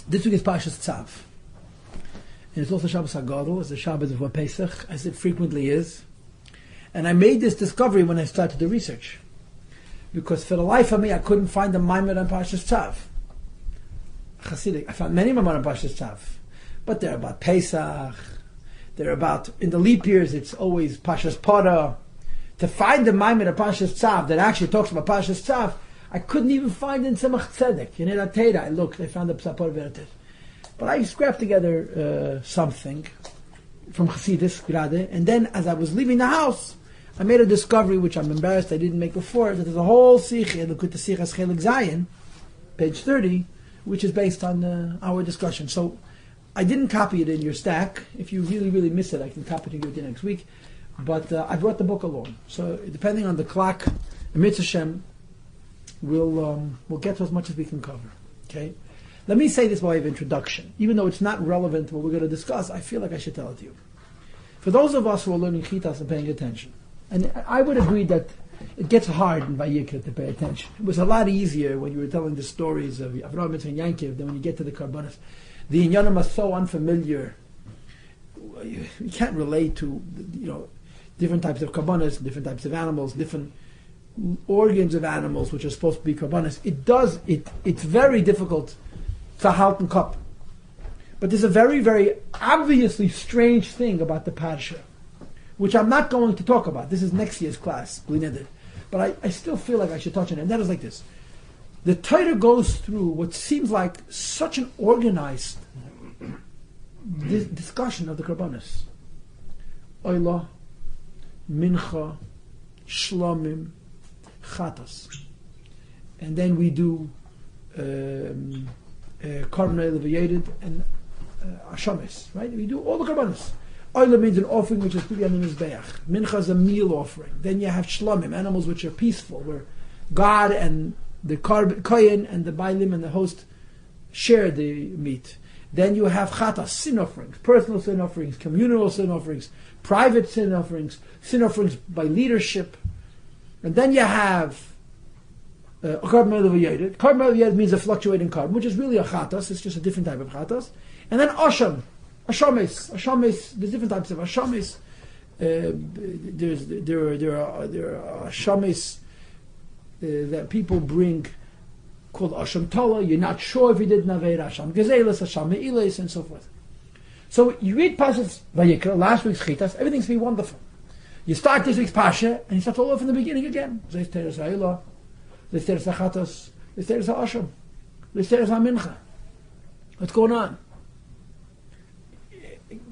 This week is Parshas Tzav. And it's also Shabbos HaGadol, it's the Shabbos before Pesach, as it frequently is. And I made this discovery when I started the research. Because for the life of me, I couldn't find a Maimed on Parshas Tzav. Hasidic. I found many Maimed on Parshas Tzav. But they're about Pesach. They're about, in the leap years, it's always Parshas Parah. To find the Maimed on Parshas Tzav that actually talks about Parshas Tzav, I couldn't even find in Tzemach Tzedek. In Eratera, I looked, I found the Psapor Vertet. But I scrapped together something from Chassidus, Grade, and then as I was leaving the house, I made a discovery which I'm embarrassed I didn't make before, that there's a whole Sikh, look at the Sichas Chelik Zayin, page 30, which is based on our discussion. So I didn't copy it in your stack. If you really, really miss it, I can copy it and give it to you next week. But I brought the book along. So depending on the clock, Mitzvah Shem, we'll get to as much as we can cover. Okay? Let me say this by way of introduction. Even though it's not relevant to what we're going to discuss, I feel like I should tell it to you. For those of us who are learning Chitas and paying attention, and I would agree that it gets hard in Vayikra to pay attention. It was a lot easier when you were telling the stories of Avraham and Yankiv than when you get to the Karbanos. The Inyanim are so unfamiliar. You can't relate to, different types of Karbanos, different types of animals, different organs of animals which are supposed to be Karbanos. It's very difficult to halten cup. But there's a very, very obviously strange thing about the Parsha, which I'm not going to talk about. This is next year's class, but I still feel like I should touch on it. And that is like this. The Torah goes through what seems like such an organized discussion of the Karbanos. Oila, Mincha, Shlomim, Chatas. And then we do Karban Leviyated and Ashamis, right? We do all the Karbanos. Oila means an offering which is put on the Mizbeach. Mincha is a meal offering. Then you have Shlomim, animals which are peaceful, where God and the Kohen and the Bailim and the host share the meat. Then you have Chatas, sin offerings, personal sin offerings, communal sin offerings, private sin offerings by leadership. And then you have Karban Leviyated. Karban Leviyated means a fluctuating carbon, which is really a Chatas. It's just a different type of Chatas. And then Asham. Ashamis, there's different types of Ashamis. There are Ashamis that people bring called Asham Tola. You're not sure if you did Naveir Asham Gezelis, Asham Me'iles, and so forth. So you read Parshas Vayikra, last week's Chitas, everything's going to be wonderful. You start this week's Parsha, and you start all over from the beginning again. There's Teres HaElah, there's Teres HaChatas, there's Teres HaAsham, there's Teres HaMincha. What's going on?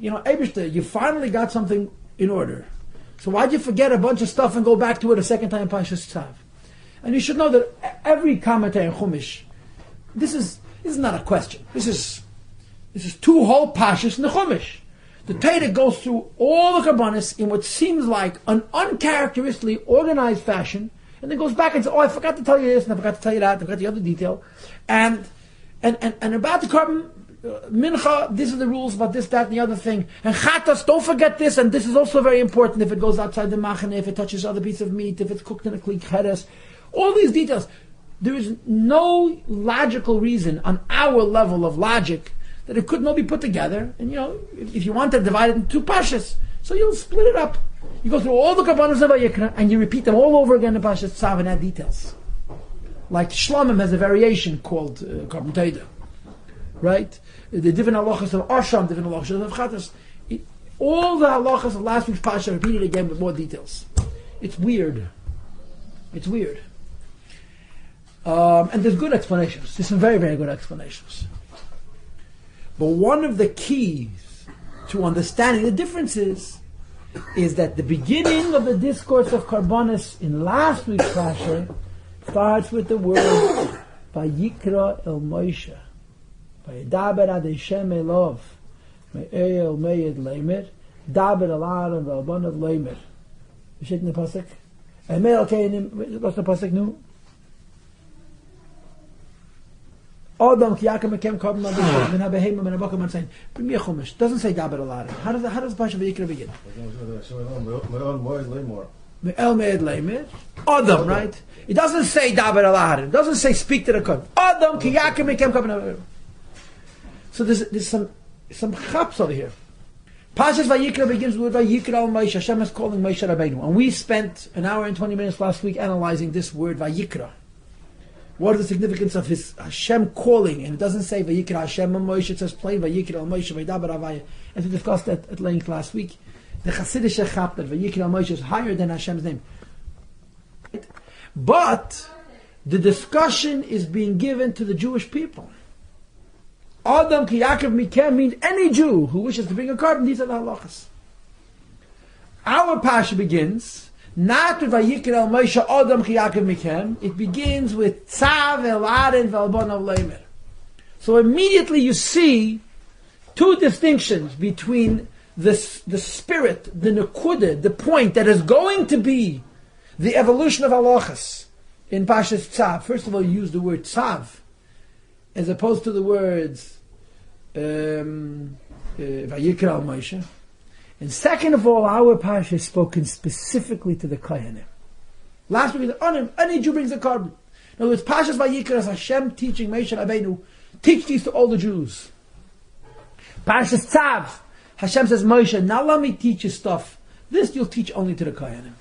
Eibishter, you finally got something in order. So why'd you forget a bunch of stuff and go back to it a second time in Parshas Tzav? And you should know that every commentary in Chumash, this is not a question. This is two whole Parshas in the Chumash. The Torah goes through all the Karbanos in what seems like an uncharacteristically organized fashion, and then goes back and says, "Oh, I forgot to tell you this, and I forgot to tell you that, and I forgot the other detail," and about the carbon. Mincha, these are the rules about this, that, and the other thing. And Chatas, don't forget this, and this is also very important if it goes outside the machane, if it touches other piece of meat, if it's cooked in a kli cheres. All these details. There is no logical reason on our level of logic that it could not be put together. And if you want to divide it into two pashas, so you'll split it up. You go through all the Karbanos of Vayikra, and you repeat them all over again in Parshas Tzav and add details. Like Shlomim has a variation called Karban Teda. Right? The different halachas of Asham, different halachas of Chatas. All the halachas of last week's Parsha repeated again with more details. It's weird. And there's good explanations. There's some very, very good explanations. But one of the keys to understanding the differences is that the beginning of the discourse of Karbanos in last week's Parsha starts with the word Vayikra El Moshe. Vayidaber ad Hashem elov, me'el meyed leimer, daber al Aaron v'albanad leimer. You see it in the pasuk? What's the pasuk now? Adam ki yakem mekem karban adishim min habehema min abakam saying. Bring me a chumash. Doesn't say daber al Aaron. How does the pasuk Vayikra begin? Me'el meyed leimer. Adam, right? It doesn't say daber al Aaron. It doesn't say speak to the karban. Adam ki yakem mekem karban adishim. So there's some chaps over here. Parshas Vayikra begins with Vayikra al Moshe. Hashem is calling Moshe Rabbeinu. And we spent an hour and 20 minutes last week analyzing this word Vayikra. What is the significance of his Hashem calling? And it doesn't say Vayikra Hashem al Moshe, it says plain Vayikra al Moshe Vaydaber Avaya. As we discussed at length last week. The Chassidish chap that Vayikra al Moshe is higher than Hashem's name. But the discussion is being given to the Jewish people. Adam ki Yaakov mikem means any Jew who wishes to bring a carbon. These are the halachas. Our pasha begins not with Vayikra al Moshe Adam ki Yaakov mikem. It begins with Tzav el Aaron v'albonav leimer. So immediately you see two distinctions between the spirit, the nekudah, the point that is going to be the evolution of halachas in Pashas Tzav. First of all, you use the word Tzav as opposed to the words Vayikra al Moshe. And second of all, our Pasha is spoken specifically to the Kohanim. Last week, any Jew brings a carbon. In other words, Pashas Vayikra is Hashem teaching Moshe Rabbeinu, teach these to all the Jews. Pashas Tzav, Hashem says, Moshe, now let me teach you stuff. This you'll teach only to the Kohanim.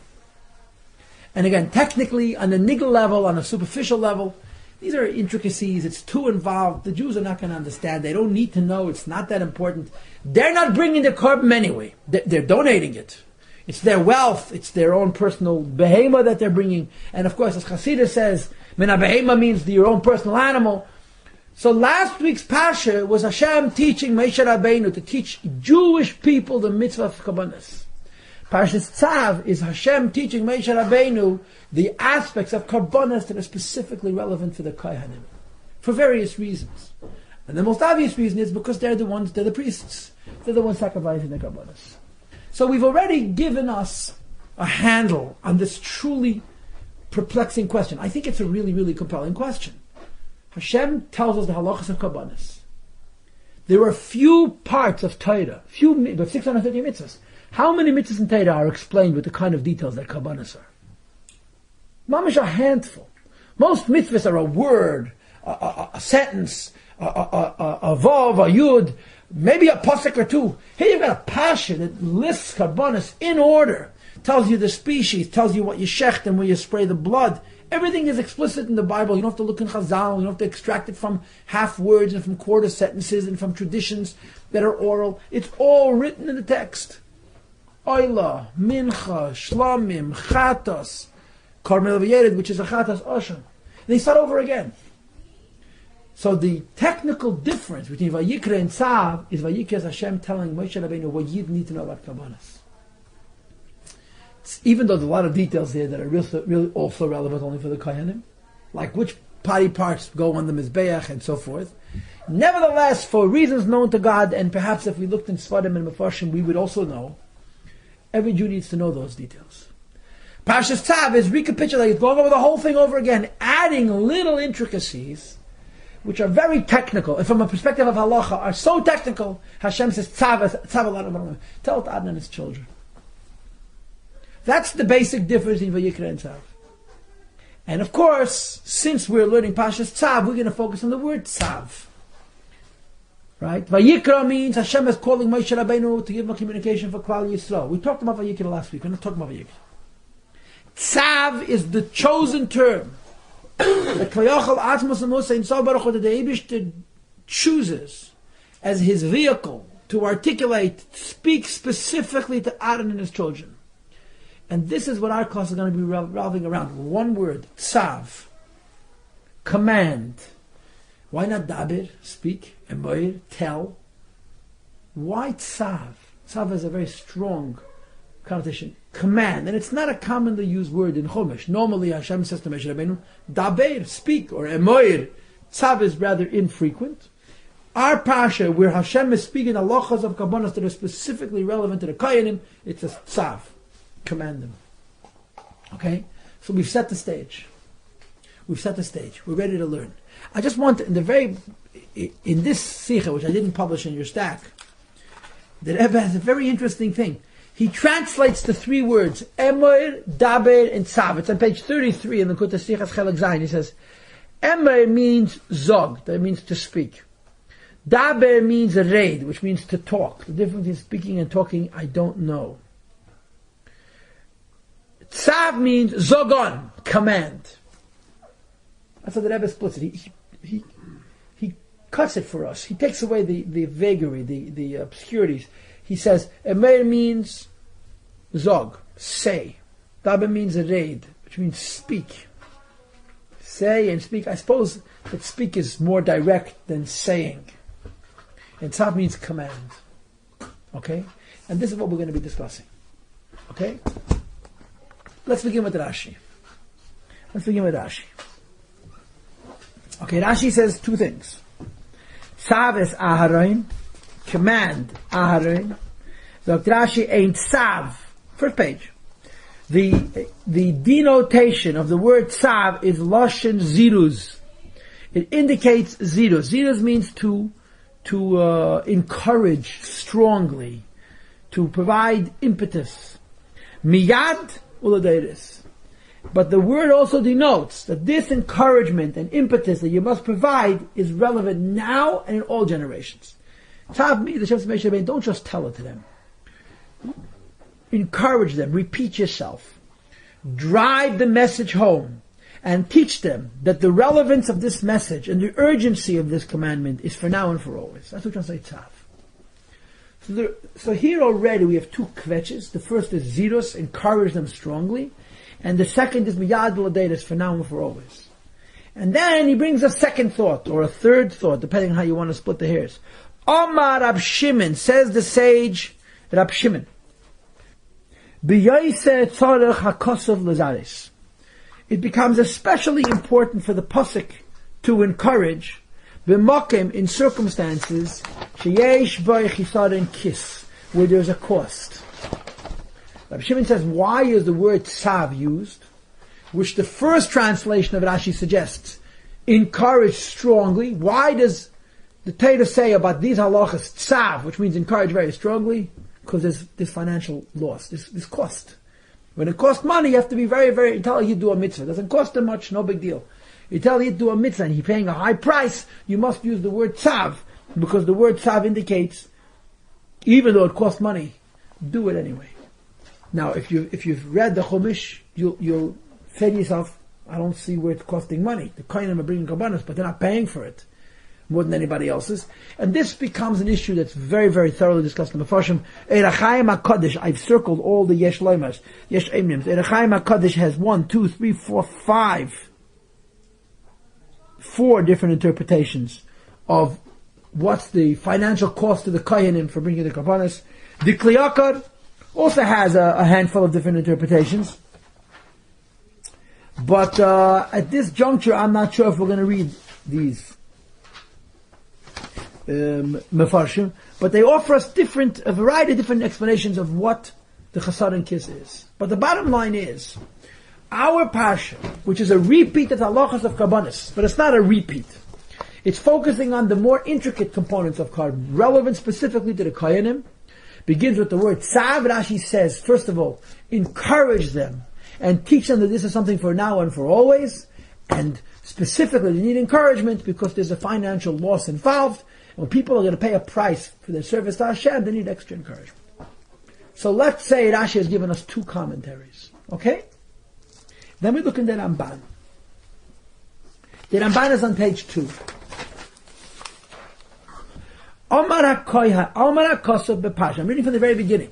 And again, technically, on a niggle level, on a superficial level, these are intricacies, it's too involved, the Jews are not going to understand, they don't need to know, it's not that important. They're not bringing the carbon anyway, they're donating it. It's their wealth, it's their own personal behema that they're bringing. And of course, as Chassidus says, Mena behema means your own personal animal. So last week's Pasha was Hashem teaching Moshe Rabbeinu to teach Jewish people the mitzvah of Kabbanis. Parshas Tzav is Hashem teaching Moshe Rabbeinu the aspects of Karbonos that are specifically relevant for the Kohanim, for various reasons. And the most obvious reason is because they're the priests. They're the ones sacrificing the Karbonos. So we've already given us a handle on this truly perplexing question. I think it's a really, really compelling question. Hashem tells us the halachas of Karbonos. There are few parts of Torah, but 630 mitzvahs. How many mitzvahs in Torah are explained with the kind of details that Karbonos are? Mamish a handful. Most mitzvahs are a word, a sentence, a vav, a yud, maybe a pasuk or two. Here you've got a pasha that lists Karbonos in order, tells you the species, tells you what you shecht and where you spray the blood. Everything is explicit in the Bible. You don't have to look in Chazal. You don't have to extract it from half words and from quarter sentences and from traditions that are oral. It's all written in the text. Oila, Mincha, Shlamim, Chatos, Karmel V'Yered, which is a Chatos Osher. And they start over again. So the technical difference between Vayikra and Tzav is Vayikra is Hashem telling Moshe Rabbeinu what you need to know about Karbonos. Even though there's a lot of details here that are really also relevant only for the Kohanim, like which body parts go on the Mizbeach and so forth. Nevertheless, for reasons known to God, and perhaps if we looked in Sfarim and Mefarshim, we would also know, every Jew needs to know those details. Parshas Tzav is recapitulating, going over the whole thing over again, adding little intricacies, which are very technical, and from a perspective of halacha, are so technical. Hashem says, Tzav, tell it to Adnan and his children. That's the basic difference in Vayikra and Tzav. And of course, since we're learning Parshas Tzav, we're going to focus on the word Tzav. Right? Vayikra means Hashem is calling Moshe Rabbeinu to give him a communication for Klal Yisrael. We talked about Vayikra last week. We're not talking about Vayikra. Tzav is the chosen term. The Klayachal Atmos and Musa in Baruch Hu that the Eibishter chooses as his vehicle to articulate, speak specifically to Aaron and his children. And this is what our class is going to be revolving around. One word, Tzav. Command. Why not Dabir, speak, Emoir, tell? Why Tzav? Tzav has a very strong connotation. Command. And it's not a commonly used word in Chumash. Normally Hashem says to Moshe Rabbeinu, Dabir, speak, or Emoir. Tzav is rather infrequent. Our Pasha, where Hashem is speaking halachas of Karbonos that are specifically relevant to the Kohanim, it's a Tzav. Command them. Okay? So we've set the stage. We're ready to learn. I just want in this Sikha, which I didn't publish in your stack, the Rebbe has a very interesting thing. He translates the three words, Emoir, Daber, and Tzav. It's on page 33 in the Kutas Sichas Chelek Zayin. He says, Emoir means Zog, that means to speak. Daber means a raid, which means to talk. The difference between speaking and talking, I don't know. Tzav means zogon, command. That's how the Rebbe splits it. He cuts it for us. He takes away the vagary, the obscurities. He says, Emer means zog, say. Daber means a raid, which means speak. Say and speak. I suppose that speak is more direct than saying. And tzav means command. Okay? And this is what we're going to be discussing. Okay? Let's begin with Rashi. Okay, Rashi says two things. Tzav is Aharon, command Aharon. Dr. Rashi ain't tzav. First page. The denotation of the word tzav is lashon ziruz. It indicates ziruz. Ziruz means to encourage strongly, to provide impetus. Miyad uladeiris. But the word also denotes that this encouragement and impetus that you must provide is relevant now and in all generations. Tzav means don't just tell it to them. Encourage them, repeat yourself. Drive the message home and teach them that the relevance of this message and the urgency of this commandment is for now and for always. That's what translates Tzav. So here already we have two kvetches. The first is zirus, encourage them strongly. And the second is miyad l'deiros, for now and for always. And then he brings a second thought, or a third thought, depending on how you want to split the hairs. Omar Rab Shimon, says the sage Rab Shimon. It becomes especially important for the pasuk to encourage b'makom, in circumstances sheyesh bo chisaron kis, where there's a cost. Rabbi Shimon says, why is the word tzav used, which the first translation of Rashi suggests, encourage strongly? Why does the Torah say about these halachas tzav, which means encourage very strongly? Because there's this financial loss, this cost. When it costs money, you have to be very, very, you tell you do a mitzvah. It doesn't cost them much, no big deal. You tell you do a mitzvah and you're paying a high price, you must use the word tzav, because the word tzav indicates, even though it costs money, do it anyway. Now, if you've read the Chumash, you'll say to yourself, I don't see where it's costing money. The Kohanim are bringing korbanos, but they're not paying for it more than anybody else's. And this becomes an issue that's very, very thoroughly discussed in the Mefarshim. Erechaim HaKadosh, I've circled all the Yesh Loimers, Yesh Emnims. Erechaim HaKadosh has 4 different interpretations of what's the financial cost to the Kohanim for bringing the korbanos. The Kli Yakar also has a handful of different interpretations. But at this juncture, I'm not sure if we're going to read these Mefarshim, but they offer us a variety of different explanations of what the Chasaron Kis is. But the bottom line is, our Parsha, which is a repeat of the halachas of Karbanis, but it's not a repeat. It's focusing on the more intricate components of Karban, relevant specifically to the Kohanim, begins with the word Tzav. Rashi says, first of all, encourage them and teach them that this is something for now and for always, and specifically they need encouragement because there's a financial loss involved. And when people are going to pay a price for their service to Hashem, they need extra encouragement. So let's say Rashi has given us 2 commentaries. Okay? Then we look in the Ramban. The Ramban is on page 2. Omar HaKosov B'Parsha. I'm reading from the very beginning.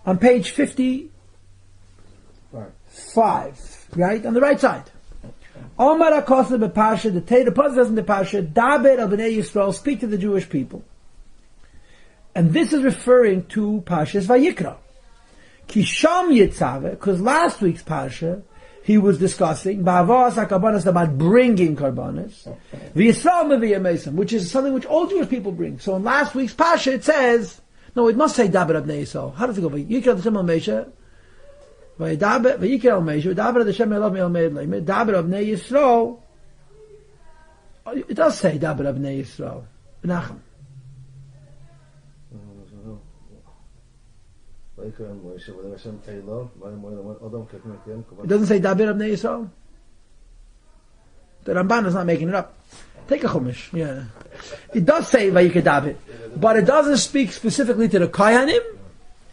On page 55. Right? On the right side. Omar HaKosov B'Parsha, the Pasuk says in the Parsha, Daber al Bnei Yisrael, speak to the Jewish people. And this is referring to Parshas Vayikra. Kisham Yitzave, because last week's Parsha, he was discussing Ba'avas HaKarbanos, about bringing Karbanos, V'Yisrael Mevi'eh Mesim, which is something which all Jewish people bring. So in last week's Parsha it says, no, it must say Daber Bnei Yisrael. How does it go? Vayikra Hashem al Moshe, Vayikra al Moshe, Daber Hashem elav me'al me'ed le'imeh, Daber Bnei Yisrael. It does say Daber Bnei Yisrael. Menachem. It doesn't say Daber Bnei Yisrael. The Ramban is not making it up. Take a chumash. Yeah, it does say vayikadavid, but it doesn't speak specifically to the Kohanim.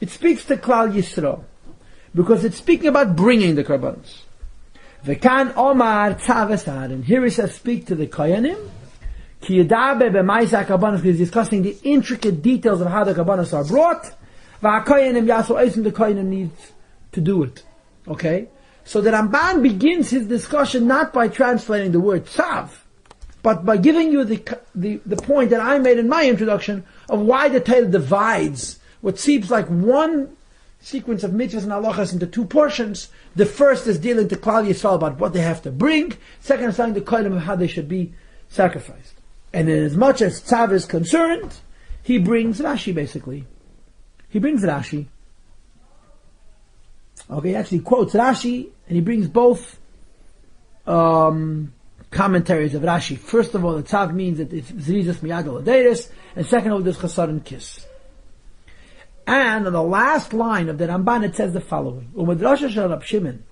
It speaks to Klal Yisrael because it's speaking about bringing the karbanos. V'kan Omar Tzavesar, and here he says, speak to the Kohanim. Ki Yedabe b'Maisa Karbanos, he's discussing the intricate details of how the karbanos are brought. V'Kohanim Yasu Eisim, the Kohanim needs to do it. Okay, so the Ramban begins his discussion not by translating the word Tzav, but by giving you the point that I made in my introduction of why the Torah divides what seems like one sequence of mitzvahs and halachas into two portions. The first is dealing to Klal Yisrael about what they have to bring. Second is telling the Kohanim of how they should be sacrificed. And in as much as Tzav is concerned, he brings Rashi basically. He brings Rashi. Okay, he actually quotes Rashi, and he brings both commentaries of Rashi. First of all, the Tzav means that it's Zrizas Miyad Oladeris, and second of all, there's Chasar and Kiss. And on the last line of the Ramban, it says the following: Umadrasha shel Rab Shimon.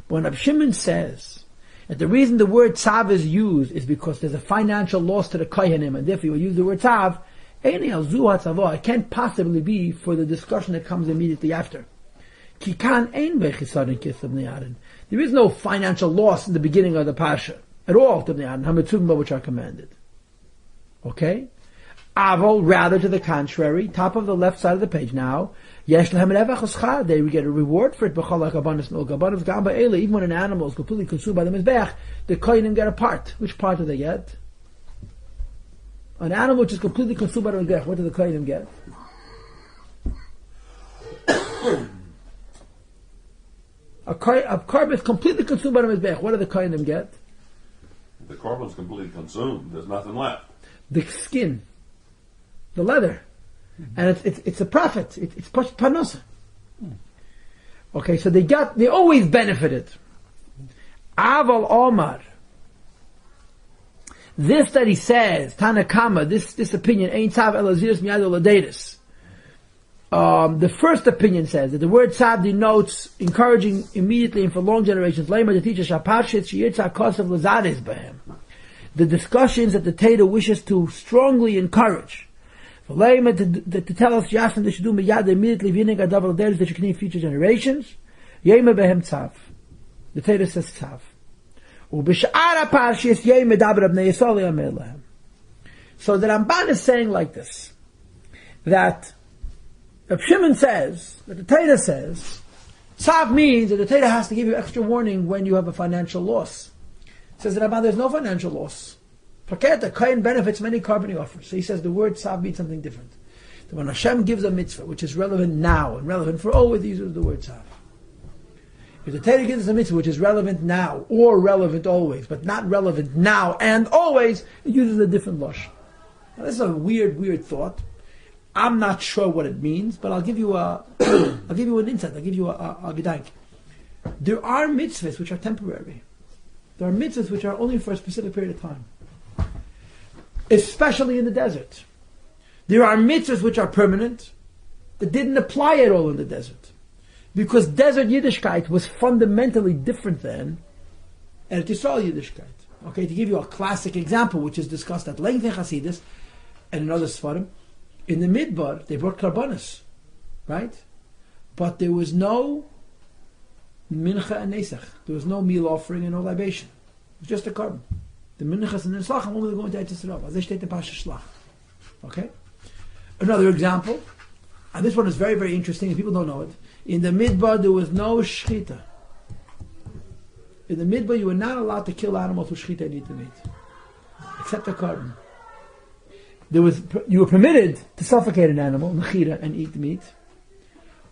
When Rab Shimon says that the reason the word Tzav is used is because there's a financial loss to the Kohanim, and therefore you use the word Tzav, it can't possibly be for the discussion that comes immediately after. There is no financial loss in the beginning of the Parsha at all to the Hamitzvah which are commanded. Okay? Aval, rather to the contrary, top of the left side of the page now, they get a reward for it. Even when an animal is completely consumed by the Mizbeach, the Kohanim get a part. Which part do they get? An animal which is completely consumed by the Mizbeach, what do the Kohanim get? A korban is completely consumed by the Mizbeach. What do the Kohanim get? The korban is completely consumed. There's nothing left. The skin, the leather, and it's a profit. It's parnasa. Okay, so they always benefited. Aval Omar. This that he says, Tanakama, this opinion, Ein Tzav Elaziris Miyad Oladeris. The first opinion says that the word Tzav denotes encouraging immediately and for long generations. The discussions that the Torah wishes to strongly encourage. To tell us they should do miyad immediately that should continue future generations. The Torah says Tzav. So the Ramban is saying like this, that Reb Shimon says, that the Torah says, Tzav means that the Torah has to give you extra warning when you have a financial loss. Says the Ramban, there's no financial loss. Forget the Kohen benefits many korban he offers. So he says the word Tzav means something different. So when Hashem gives a mitzvah, which is relevant now and relevant for always, he uses the word Tzav. If the Torah gives us a mitzvah which is relevant now or relevant always, but not relevant now and always, it uses a different lush. Now this is a weird thought. I'm not sure what it means, but I'll give you an insight. I'll give you a gedank. There are mitzvahs which are temporary. There are mitzvahs which are only for a specific period of time, especially in the desert. There are mitzvahs which are permanent that didn't apply at all in the desert, because desert Yiddishkeit was fundamentally different than Eretz Yisrael Yiddishkeit. Okay, to give you a classic example, which is discussed at length in Hasidus and in other Sfarim, in the Midbar they brought karbanos, right? But there was no mincha and nesach. There was no meal offering and no libation. It was just a korban. The minchas and the nesach only going to Eretz Yisrael. As they state in Pasha Shlach. Okay. Another example, and this one is very, very interesting, and people don't know it. In the Midbar, there was no shchita. In the Midbar, you were not allowed to kill animals with shchita and eat the meat, except a korban. You were permitted to suffocate an animal, mechira, and eat the meat,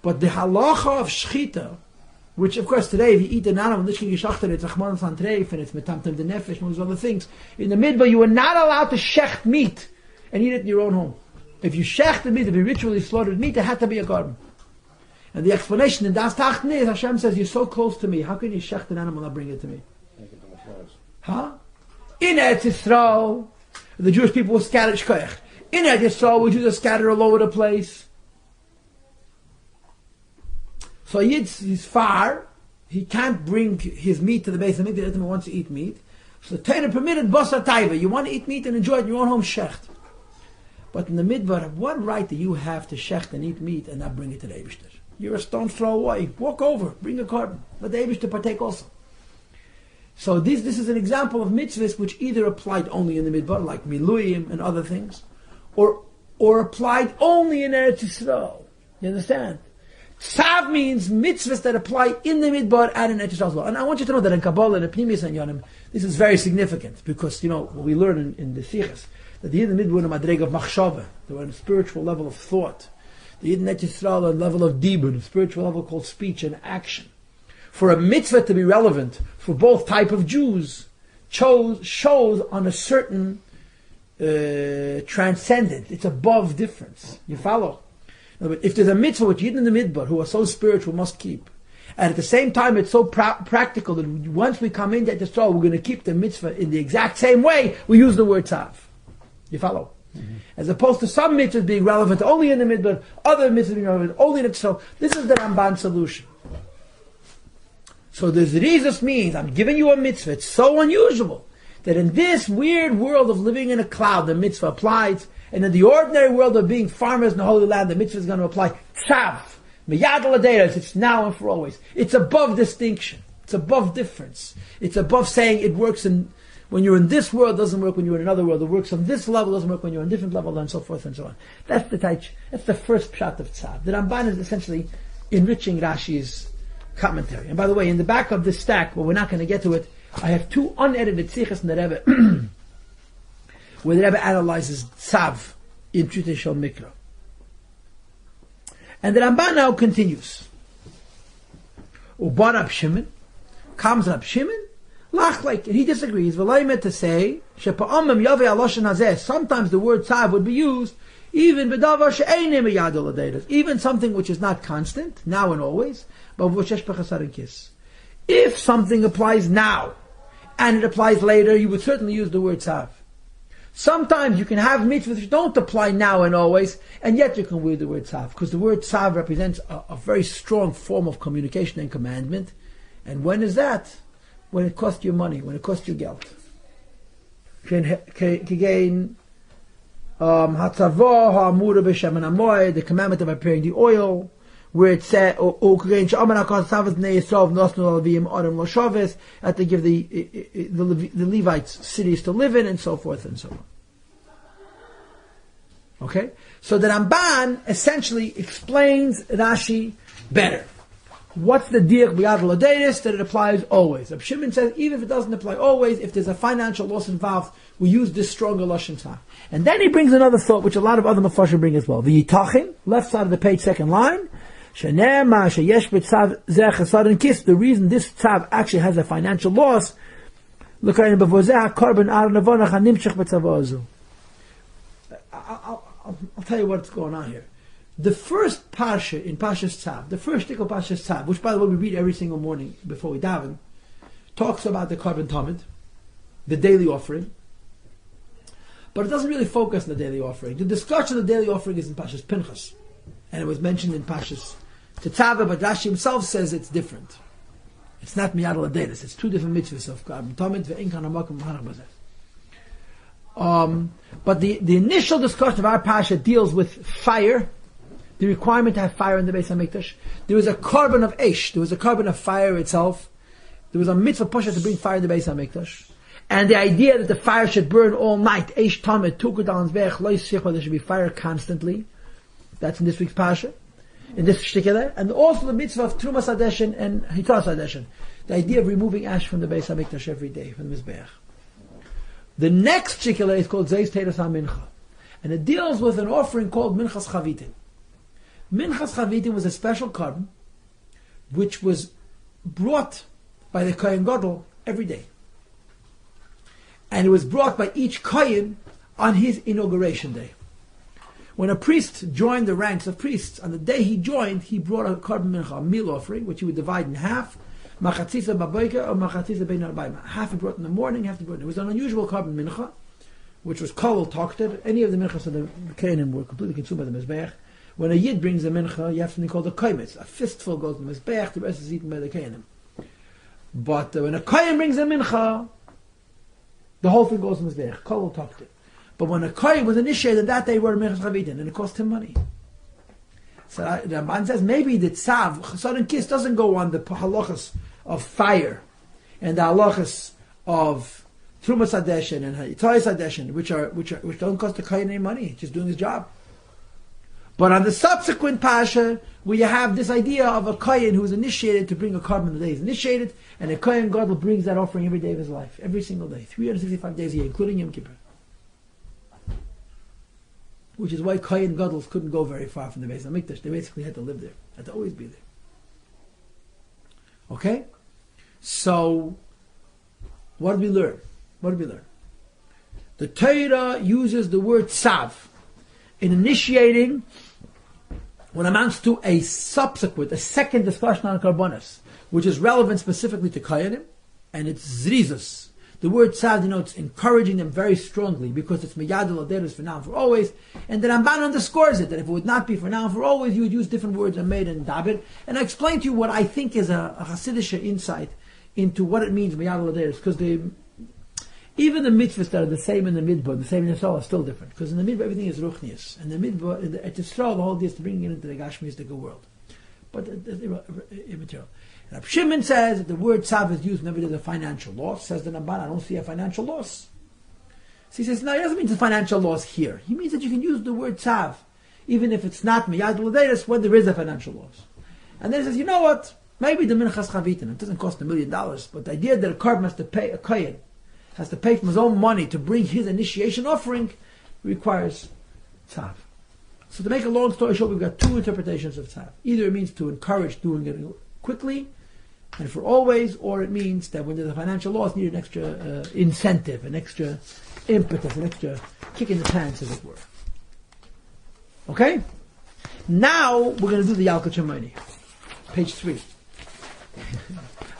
but the halacha of shchita, which of course today, if you eat an animal, it's achman santreif, and it's metamtem the nefesh, and all those other things. In the Midbar, you were not allowed to shecht meat and eat it in your own home. If you shecht the meat, if you ritually slaughtered meat, it had to be a korban. And the explanation in Das Tachten is, Hashem says, you're so close to me, how can you shecht an animal and not bring it to me? Huh? In Eretz Yisrael, the Jewish people were scattered shkoyach. In Eretz Yisrael, the Jews are scattered all over the place. So he's far, he can't bring his meat to the base of meat, he wants to eat meat. So the Torah permitted basar taiva. You want to eat meat and enjoy it in your own home, shecht. But in the midbar, what right do you have to shecht and eat meat and not bring it to the Eibishter? You're a stone's throw away. Walk over, bring a carbon. Let the Eibishter partake also. So this is an example of mitzvahs which either applied only in the midbar, like miluyim and other things, or applied only in Eretz Yisrael. You understand? Tzav means mitzvahs that apply in the midbar and in Eretz Yisrael as well. And I want you to know that in Kabbalah and Pnimis and Yonim, this is very significant because, what we learn in the Sichas, that the Yidden Midbar were in a madreg of machshava. They were on a spiritual level of thought. The Yidden Eretz Yisrael on a level of dibur, a spiritual level called speech and action. For a mitzvah to be relevant for both type of Jews, shows on a certain transcendent. It's above difference. You follow? If there's a mitzvah which Yidden in the Midbar, who are so spiritual, must keep, and at the same time it's so practical that once we come into the Torah, we're going to keep the mitzvah in the exact same way, we use the word tzav. You follow? Mm-hmm. As opposed to some mitzvahs being relevant only in the Midbar, other mitzvahs being relevant only in the Torah. This is the Ramban solution. So the Zerizus means, I'm giving you a mitzvah, it's so unusual, that in this weird world of living in a cloud, the mitzvah applies, and in the ordinary world of being farmers in the Holy Land, the mitzvah is going to apply. Tzav, miyad l'deiros, it's now and for always. It's above distinction. It's above difference. It's above saying it works when you're in this world, doesn't work when you're in another world. It works on this level, doesn't work when you're on a different level, and so forth and so on. That's the first pshat of Tzav. The Ramban is essentially enriching Rashi's commentary. And by the way, in the back of this stack, well, we're not going to get to it, I have two unedited sichas in the Rebbe, where the Rebbe analyzes Tzav in Trutei Shel Mikra. And the Ramban now continues. Ubar Rab Shimon, comes Rab Shimon, lachlek, and he disagrees. V'lay meant to say, shepa'amim yavei aloshen hazeh, sometimes the word Tzav would be used, even b'davar she'einim miyad l'deiros, even something which is not constant, now and always, but v'shesh b'chasar and kiss. If something applies now, and it applies later, you would certainly use the word Tzav. Sometimes you can have mitzvahs which don't apply now and always, and yet you can use the word Tzav, because the word Tzav represents a very strong form of communication and commandment. And when is that? When it costs you money, when it costs you geld. Again, the commandment of preparing the oil, where it said, had to give the Levites cities to live in, and so forth and so on. Okay? So the Ramban essentially explains Rashi better. What's the diak b'yad l'deiros? That it applies always. Reb Shimon says, even if it doesn't apply always, if there's a financial loss involved, we use this stronger lashon tzaf. And then he brings another thought, which a lot of other mafarshim bring as well. The Yitachin, left side of the page, second line, the reason this tzav actually has a financial loss, I'll tell you what's going on here. The first parsha in Parshas Tzav, the first shtickle Parshas Tzav, which by the way we read every single morning before we daven, talks about the carbon tamid, the daily offering, but it doesn't really focus on the daily offering. The discussion of the daily offering is in Parshas Pinchas, and it was mentioned in Parshas Tetzaveh, but Rashi himself says it's different. It's not miyad l'deiros. It's two different mitzvahs of carbon tamid ve'in kan hamakom v'hanach bazeh. But the initial discussion of our Parsha deals with fire, the requirement to have fire in the Beis HaMikdash. There was a carbon of Eish, there was a carbon of fire itself. There was a mitzvah pasha to bring fire in the Beis HaMikdash. And the idea that the fire should burn all night, Eish Tamid, Tukudal Zbech, Lo Yisichwa, there should be fire constantly. That's in this week's Parsha, in this particular. And also the mitzvah of Trumas Hadeshin and Hitas Hadeshin. The idea of removing ash from the Beis HaMikdash every day, from the Mizbeach. The next particular is called Zeis Teres HaMincha. And it deals with an offering called Minchas Chavitim. Minchas Chavitim was a special carbon which was brought by the Kohen Gadol every day. And it was brought by each Kohen on his inauguration day. When a priest joined the ranks of priests, on the day he joined, he brought a carbon mincha, a meal offering, which he would divide in half, machatzisa baboika or machatzisa bein arbaim. Half he brought in the morning, half he brought in. It was an unusual carbon mincha, which was kol tokted. Any of the minchas of the Kohanim were completely consumed by the Mizbeach. When a Yid brings a mincha, you have something called a koimetz. A fistful goes to the Mizbeach, the rest is eaten by the Kohanim. But when a Kohen brings a mincha, The whole thing goes in Mizbeach. Kol talked it. But when a kohen was initiated that day, were Mechas Chavitin, and it cost him money. So the Ramban says maybe the tzav, sudden kiss, doesn't go on the halachas of fire and the halachas of Trumas Adeshin and Hayitayis Adeshin, which don't cost the kohen any money, just doing his job. But on the subsequent pasha, where you have this idea of a kohen who is initiated to bring a carbon the day he's initiated, and a kohen gadol brings that offering every day of his life, every single day, 365 days a year, including Yom Kippur. Which is why kohen gadol's couldn't go very far from the Beis HaMikdash. They basically had to live there, had to always be there. Okay, so what did we learn? What did we learn? The Torah uses the word tzav in initiating what amounts to a second discussion on karbonos, which is relevant specifically to kohanim, and it's zrizus. The word tzav denotes encouraging them very strongly because it's miyadul aderus for now and for always, and the Ramban underscores it, that if it would not be for now and for always, you would use different words and made and dabit. And I explained to you what I think is a Hasidic insight into what it means miyadul aderus, because even the mitzvahs that are the same in the midbar, the same in Yisrael, are still different. Because in the midbar everything is ruchnius, and the midbar, in the Yisrael, the whole idea is to bring it into the Gashmistic world, but it's immaterial. Rab Shimon says that the word tzav is used whenever there's a financial loss. Says the Ramban, I don't see a financial loss. So he says, no, it doesn't mean the financial loss here. He means that you can use the word tzav, even if it's not miyad l'deiros, when there is a financial loss. And then he says, you know what? Maybe the minchas chavitin, it doesn't cost $1 million, but the idea that a korban has to pay, a kohen has to pay from his own money to bring his initiation offering, requires tzav. So to make a long story short, we've got two interpretations of tzav. Either it means to encourage doing it quickly and for always, or it means that when there's a financial loss, you need an extra incentive, an extra impetus, an extra kick in the pants, as it were. Okay? Now we're going to do the Yalkut Shimoni. Page 3.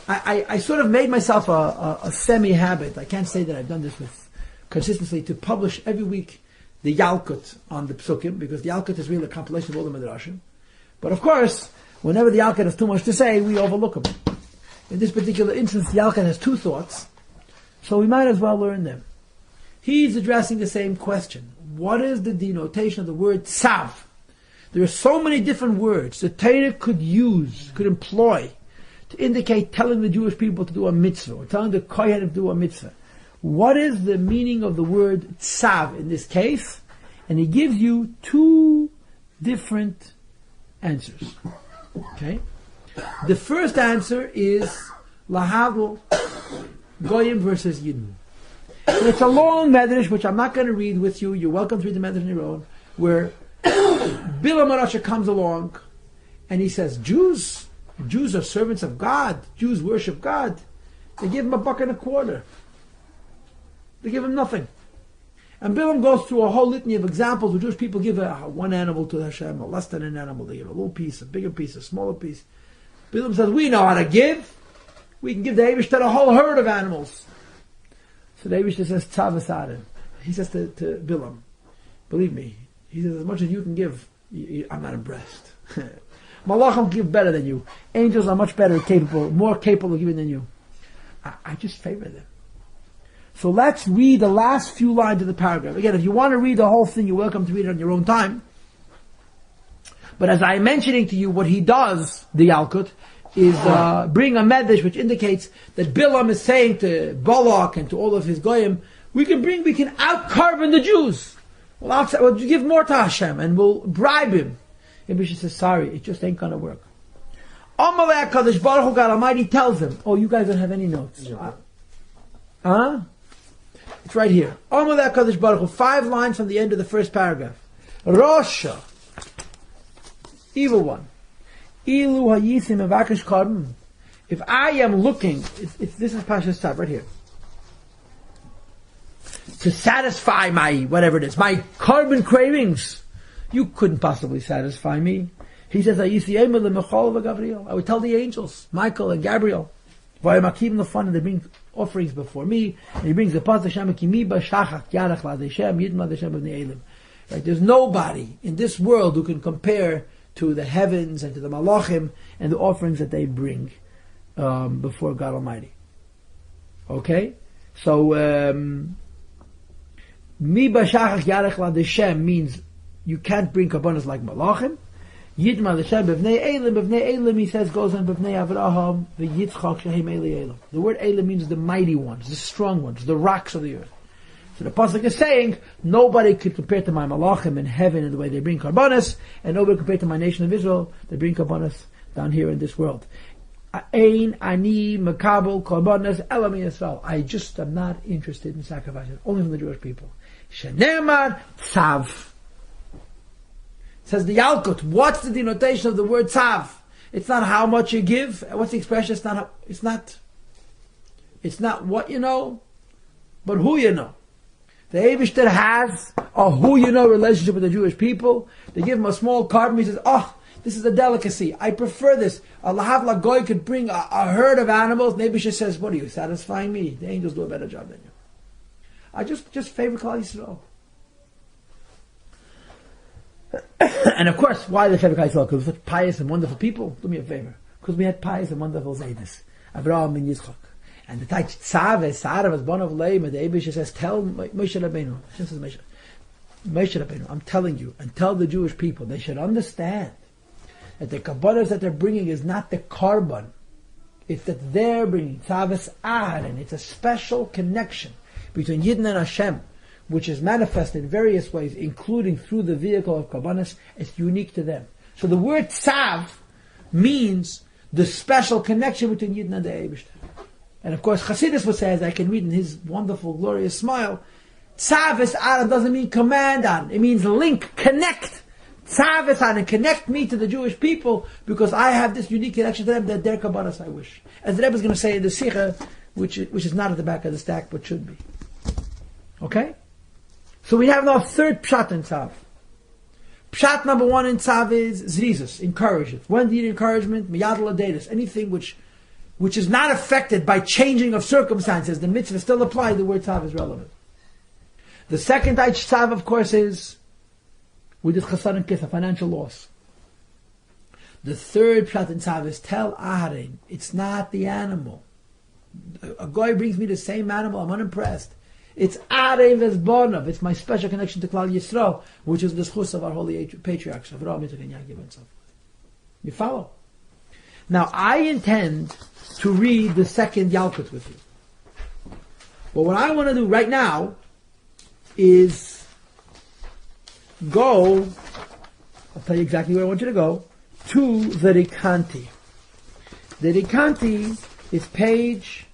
I sort of made myself a semi-habit. I can't say that I've done this with consistency, to publish every week the Yalkut on the Psukim, because the Yalkut is really a compilation of all the Midrashim. But of course, whenever the Yalkut has too much to say, we overlook them. In this particular instance, the Yalkut has two thoughts, so we might as well learn them. He's addressing the same question. What is the denotation of the word tzav? There are so many different words the Torah could employ to indicate telling the Jewish people to do a mitzvah, or telling the kohen to do a mitzvah. What is the meaning of the word tzav in this case? And he gives you two different answers. Okay? The first answer is Lahavul Goyim versus Yidden. And it's a long medrash, which I'm not going to read with you. You're welcome to read the medrash on your own, where Bilam HaRasha comes along and he says, Jews are servants of God. Jews worship God. They give him $1.25. They give him nothing. And Bilam goes through a whole litany of examples where Jewish people give one animal to Hashem, or less than an animal. They give a little piece, a bigger piece, a smaller piece. Bilam says, we know how to give. We can give the Eibishter a whole herd of animals. So the Eibishter says, Tzav Esarim. He says to Bilam, believe me, he says, as much as you can give, I'm not impressed. Malachim give better than you. Angels are much better, more capable of giving than you. I just favor them. So let's read the last few lines of the paragraph. Again, if you want to read the whole thing, you're welcome to read it on your own time. But as I'm mentioning to you, what he does, the Yalkut, is bring a medrash which indicates that Bilam is saying to Balak and to all of his goyim, we can out-carbon the Jews. We'll give more to Hashem and we'll bribe him. And Bisha says, sorry, it just ain't going to work. Amalei HaKadosh Baruch Hu, God Almighty, tells him, oh, you guys don't have any notes. It's right here. Amalei HaKadosh Baruch Hu, 5 lines from the end of the first paragraph. Rosha, evil one. Ilu hayisim evakish karbon. If I am looking, this is Pasha Tzav right here, to satisfy my, whatever it is, my carbon cravings, you couldn't possibly satisfy me. He says, I would tell the angels, Michael and Gabriel, keeping the fun, and they bring offerings before me, and he brings the pas right? There's nobody in this world who can compare to the heavens and to the malachim and the offerings that they bring before God Almighty. Okay? So, Mi b'shachach yarech l'Hashem means you can't bring karbanos like malachim. Yidma l'Hashem b'vnei elim, he says, goes on b'vnei Avraham, v'yitzchak shehem eli elim. The word elim means the mighty ones, the strong ones, the rocks of the earth. So the pasuk is saying, nobody could compare to my malachim in heaven in the way they bring karbanos, and nobody compared to my nation of Israel, they bring karbanos down here in this world. Ein ani makabel karbanos elam Yisrael. I just am not interested in sacrifices, only from the Jewish people. Shenemar tzav. Says the Yalkut. What's the denotation of the word tzav? It's not how much you give. What's the expression? It's not what you know, but who you know. The Eibishter has a who you know relationship with the Jewish people. They give him a small carbon. He says, "Oh, this is a delicacy. I prefer this." Allah Lagoy could bring a herd of animals. The Eibishter says, "What are you satisfying me? The angels do a better job than you. I just favor Klal Yisrael." And of course, why the favor Klal Yisrael? Because we're such pious and wonderful people. Do me a favor. Because we had pious and wonderful Zaydis. Avraham and Yitzchak. And the Taich Tzav is Sarav as Bonav Leim, and the Eibishter says, tell Moshe Rabbeinu. Hashem says, Moshe Rabbeinu, I'm telling you, and tell the Jewish people, they should understand that the kabbalas that they're bringing is not the korban. It's that they're bringing Tzav and it's a special connection between Yidden and Hashem, which is manifested in various ways, including through the vehicle of Kabbanis. It's unique to them. So the word Tzav means the special connection between Yidden and the Eibishter. And of course, Chassidus would say, as I can read in his wonderful, glorious smile, Tzav Adam doesn't mean command on. It means link, connect. Tzav and connect me to the Jewish people because I have this unique connection to them that their Kabbanis I wish. As the Rebbe is going to say in the Sikha, which is not at the back of the stack, but should be. Okay? So we have now a third pshat in Tzav. Pshat number one in Tzav is zrizus, encourage it. When do you need encouragement? Miyad l'deidus. Anything which is not affected by changing of circumstances, the mitzvah still applies, the word Tzav is relevant. The second type Tzav, of course, is with this chasar and kis, a financial loss. The third pshat in Tzav is tell Aharon, it's not the animal. A guy brings me the same animal, I'm unimpressed. It's Arev Esbonov. It's my special connection to Klal Yisrael, which is the schus of our holy patriarchs, Avraham, Yitzchak, and Yaakov, and so forth. You follow? Now, I intend to read the second Yalkut with you. But what I want to do right now is go, I'll tell you exactly where I want you to go, to the Rikanti. The Rikanti is page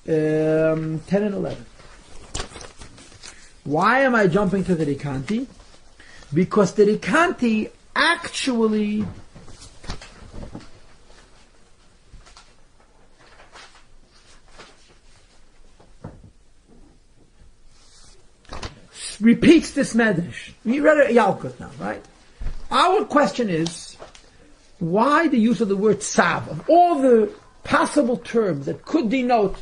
10 and 11. Why am I jumping to the Rikanti? Because the Rikanti actually repeats this medrash. You read it Yalkut now, right? Our question is, why the use of the word tzav? Of all the possible terms that could denote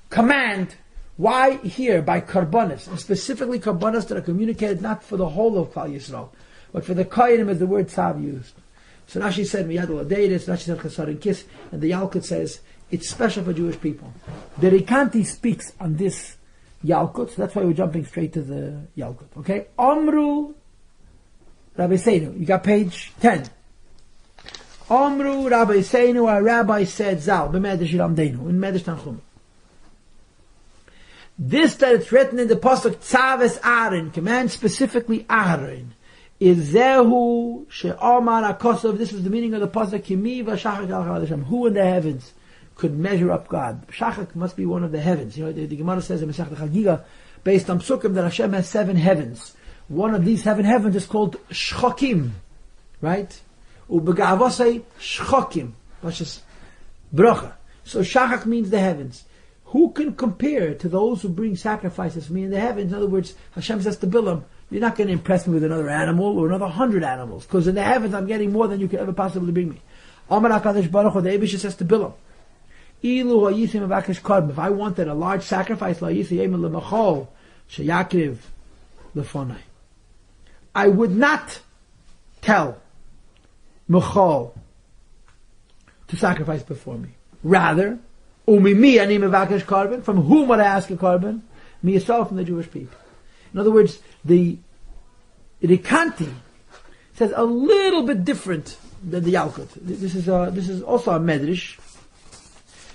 command, why here by karbanis, and specifically karbanis that are communicated not for the whole of Klal Yisrael, but for the kohanim is the word tzav used. So Rashi said miyad l'deidus, Rashi said chasar and kis, and the Yalkut says it's special for Jewish people. The Rikanti speaks on this Yalkut, so that's why we're jumping straight to the Yalkut. Okay, Omru Rabbi Seinu, you got page 10. Omru Rabbi Seinu, our rabbi said Zal b'medrash Yilamdeinu in Medrash Tanchum. This that it's written in the pasuk Tzaves Aaron, command specifically Aaron, is Zehu she'omar akosov. This is the meaning of the pasuk Kimi v'shachak al Hashem. Who in the heavens could measure up God? Shachak must be one of the heavens. You know, the Gemara says in Masechet Chagiga, based on Psukim, that Hashem has 7 heavens. One of these 7 heavens is called Shchokim, right? Ubegavosei Shchokim, which is bracha. So Shachak means the heavens. Who can compare to those who bring sacrifices for me in the heavens? In other words, Hashem says to Bilam, you're not going to impress me with another animal or another 100 animals, because in the heavens I'm getting more than you could ever possibly bring me. Amar HaKadosh Baruch Hu, the Eibishter says to Bilam, if I wanted a large sacrifice, I would not tell Michal to sacrifice before me. Rather, Umimi ani mevakesh carbon. From whom would I ask a carbon? Me yourself, from the Jewish people. In other words, the Rikanti says a little bit different than the Yalkut. This is also a medrash,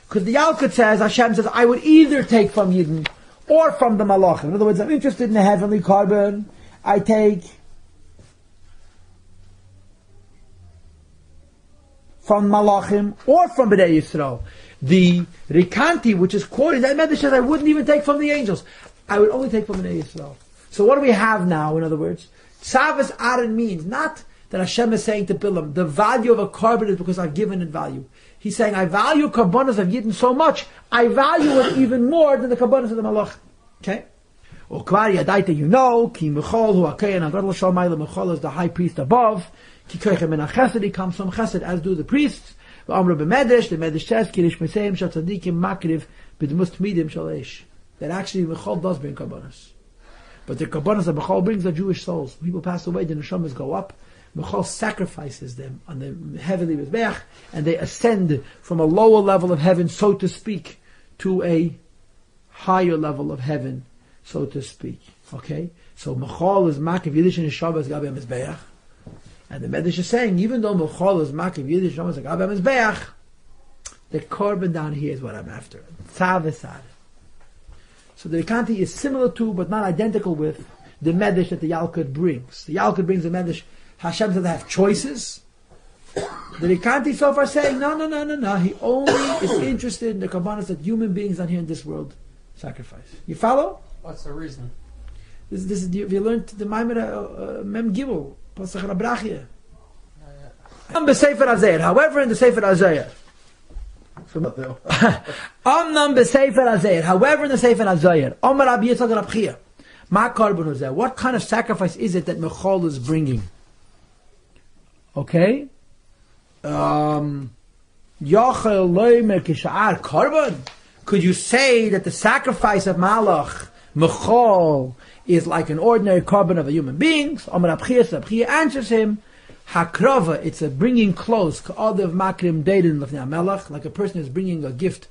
because the Yalkut says, Hashem says, I would either take from Yidden or from the Malachim. In other words, I'm interested in the heavenly carbon. I take from Malachim or from Bnei Yisrael. The Rikanti, which is quoted, that medrash says I wouldn't even take from the angels. I would only take from Bnei Yisrael. So what do we have now, in other words? Tzavas Aaron means not that Hashem is saying to Bilam, the value of a carbon is because I've given it value. He's saying, I value karbonos of Yidden so much, I value it even more than the karbonos of the Malach. Okay? Or Kvar Yadaita, you know, Ki Mechol, Hu Akayan, Agadol Shalmayla, Mechol is the high priest above, Ki Koichem in Chesed, he comes from Chesed, as do the priests. Amr b'medesh, the medesh says, Kirish Meseim, Shatzadikim, Makriv, B'dmus Tmidim Shalesh. That actually Mechol does bring karbonos. But the karbonos that Mechol brings are Jewish souls. People pass away, the neshamas go up. Mechol sacrifices them on the heavenly Mizbeach, and they ascend from a lower level of heaven, so to speak, to a higher level of heaven, so to speak. Okay? So Mechol is Makiv Yiddish and Shabbos Gabi Mizbeach. And the Medrash is saying, even though Mechol is Makiv Yiddish and Shabbos Gabi Mizbeach, the carbon down here is what I'm after. Tzavesad. So the Rikanti is similar to, but not identical with, the Medrash that the Yalkut brings. The Yalkut brings the Medrash, Hashem said they have choices. The Rikanti so far saying, no. He only is interested in the karbanos that human beings down here in this world sacrifice. You follow? What's the reason? This is you learned the Maimon Mem Gimel, Pasach Rabrachia. However, in the Sefer Azayah, however, in the Sefer Azayah, Omar Rabbi Yitzchak Rab Chia, Ma Karban Hazeh, what kind of sacrifice is it that Mechol is bringing? Okay? Yachel Loimer Kisha'ar Karban. Could you say that the sacrifice of Malach, Mechol, is like an ordinary carbon of a human being? Omar Rab Chia answers him, Hakrava, it's a bringing close, Ka'adav Makrim Deidin Lefnei HaMelech, like a person is bringing a gift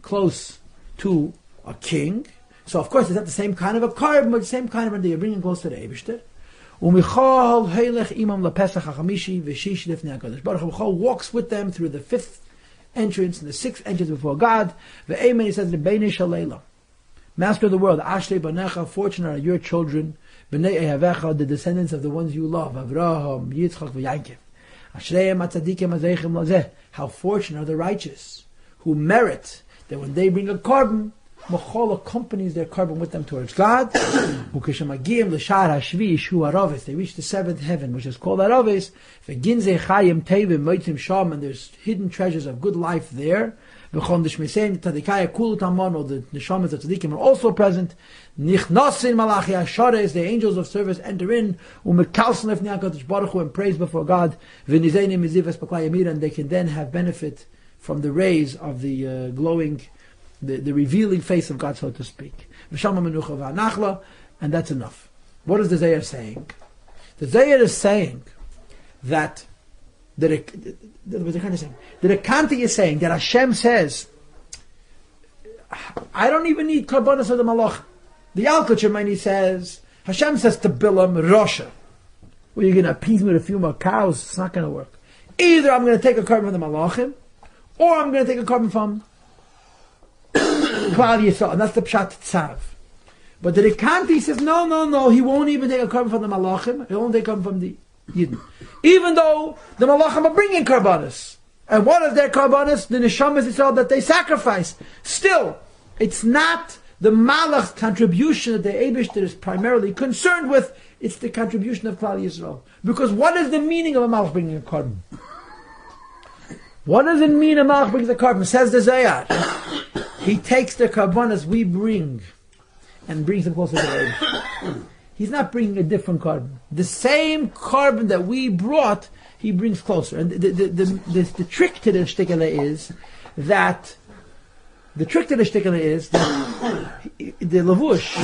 close to a king. So of course it's not the same kind of a carbon, but the same kind of one that you're bringing close to the Eibishter. Umichal Heilech Imam LaPesach HaChamishi V'shish Lefnei HaKadosh Baruch Hu. Michal walks with them through the 5th entrance and the 6th entrance before God. Ve'emen, he says, Rebbeinu Shalayla, Master of the world, Ashrei Banecha, fortunate are your children, B'nei Ehavecha, the descendants of the ones you love, Avraham, Yitzchak, V'Yankiv. Ashrei Matzadikim Azeichem Lazeh, how fortunate are the righteous, who merit that when they bring a carbon, Mechol accompanies their carbon with them towards God. They reach the 7th heaven, which is called Araves. And there's hidden treasures of good life there. The neshamas of tzaddikim are also present. The angels of service enter in, and praise before God. And they can then have benefit from the rays of the glowing, the revealing face of God, so to speak. And that's enough. What is the Zayar saying? The Zayar is saying that the Rikanti is saying that Hashem says, I don't even need karbonos of the malach. The Yalkut Shemaini says, Hashem says to Bilam, Rosha, well, you're going to appease me with a few more cows. It's not going to work. Either I'm going to take a carbon from the malachim, or I'm going to take a carbon from Klal Yisrael, and that's the Pshat Tzav. But the Rikanti says, no, he won't even take a carbon from the malachim, he'll only take a carbon from the Yidden. Even though the malachim are bringing karbanos. And what is their karbanos? The neshamas itself that they sacrifice. Still, it's not the malach's contribution that the Eibishter is primarily concerned with, it's the contribution of Klal Yisrael. Because what is the meaning of a malach bringing a carbon? What does it mean a malach brings a carbon? Says the Zayar. He takes the karbanos we bring and brings them closer to the Eibishter. He's not bringing a different carbon. The same carbon that we brought, he brings closer. And the trick to the shtikele is that the lavush,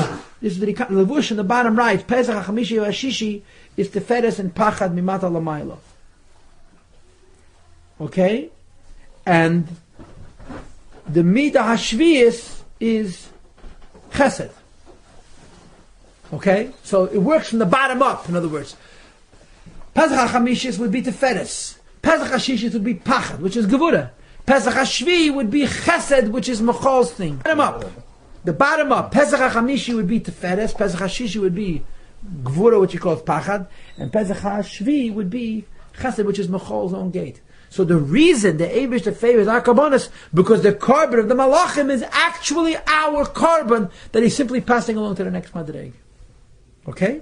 this is the lavush in the bottom right, Pesach HaChamishi Vashishi, is Teferes and Pachad Mimata Lamayla. Okay? And the Midah Hashvius is Chesed. Okay? So it works from the bottom up, in other words. Pesach HaChamishis would be Teferes. Pesach HaShishis would be Pachad, which is Gevura. Pesach HaShvi would be Chesed, which is Machol's thing. Bottom up. The bottom up. Pesach HaChamishi would be Teferes. Pesach HaShishi would be Gevura, which he calls Pachad. And Pesach HaShvi would be Chesed, which is Machol's own gate. So the reason the Eibush favors our Karbonos, because the carbon of the Malachim is actually our carbon that he's simply passing along to the next Madreg. Okay?